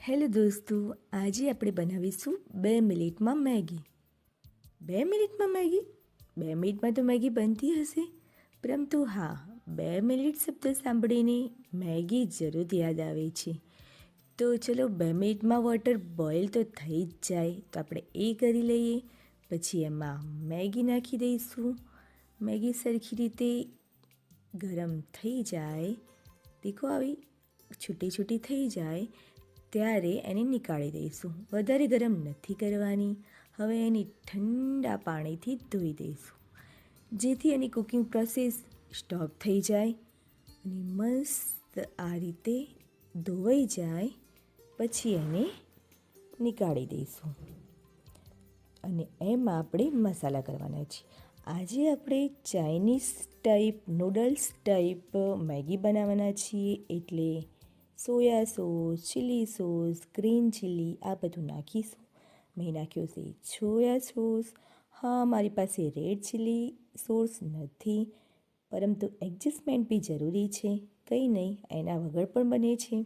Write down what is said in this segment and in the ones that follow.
Hello દોસ્તો, આજે આપણે બનાવીશું 2 મિનિટમાં મેગી. 2 મિનિટમાં મેગી? 2 મિનિટમાં તો મેગી બનતી હશે, પરંતુ હા, 2 મિનિટ શબ્દ સાંભળીને મેગી જરૂર યાદ આવે છે. તો ચલો 2 મિનિટમાં વોટર બોઇલ તો થઈ જ જાય, તો આપણે એ કરી લઈએ. પછી એમાં મેગી નાખી દઈશું. મેગી સરખી રીતે ગરમ થઈ જાય, દેખો આવી છૂટી છૂટી થઈ જાય ત્યારે એને નીકાળી દઈશું. વધારે ગરમ નથી કરવાની. હવે એની ઠંડા પાણીથી ધોઈ દઈશું, જેથી એની કુકિંગ પ્રોસેસ સ્ટોપ થઈ જાય અને મસ્ત આ રીતે ધોવાઈ જાય. પછી એને નીકાળી દઈશું અને એમાં આપણે મસાલા કરવાના છે. આજે આપણે Chinese type noodles type Maggi બનાવવાના છીએ, એટલે soya sauce, chilli sauce, green chilli આ બધું નાખીશું. મેં નાખ્યો છે સોયા સોસ. હા, મારી પાસે રેડ ચીલી સોસ નથી, પરંતુ એડજસ્ટમેન્ટ બી જરૂરી છે. કંઈ નહીં, એના વગર પણ બને છે.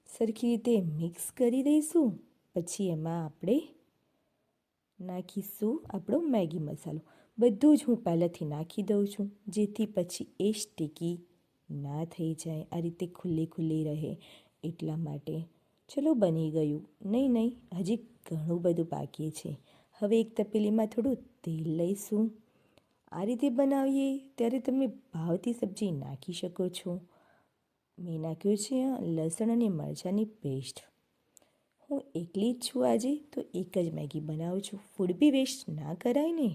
સરખી રીતે મિક્સ કરી દઈશું. પછી એમાં આપણે નાખીશું આપણો મેગી મસાલો. બધું જ હું પહેલાંથી નાખી દઉં છું, જેથી પછી એ સ્ટીકી ના થઈ જાય, આ રીતે ખુલ્લી ખુલ્લી રહે એટલા માટે. ચલો, બની ગયું. નહીં, હજી ઘણું બધું બાકી છે. હવે એક તપેલીમાં થોડું તેલ લઈશું. આ રીતે બનાવીએ ત્યારે તમે ભાવતી સબ્જી નાખી શકો છો. મેં નાખ્યું છે લસણ અને મરચાંની પેસ્ટ. હું એકલી જ છું આજે, તો એક જ મેગી બનાવું છું. ફૂડ બી વેસ્ટ ના કરાય ને.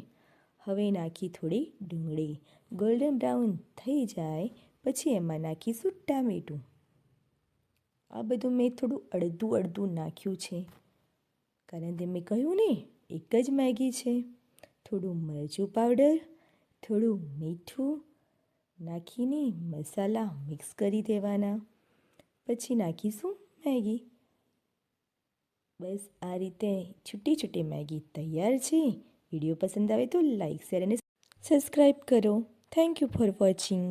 હવે નાખી થોડી ડુંગળી. ગોલ્ડન બ્રાઉન થઈ જાય પછી એમાં નાખીશું ટામેટું. આ બધું મેં થોડું અડધું અડધું નાખ્યું છે, કારણ કે મેં કહ્યું ને એક જ મેગી છે. થોડું મરચું પાવડર, થોડું મીઠું નાખીને મસાલા મિક્સ કરી દેવાના. પછી નાખીશું મેગી. બસ આ રીતે છૂટી છૂટી મેગી તૈયાર છે. વિડીયો પસંદ આવે તો લાઈક, શેર અને સબસ્ક્રાઈબ કરો. Thank you for watching.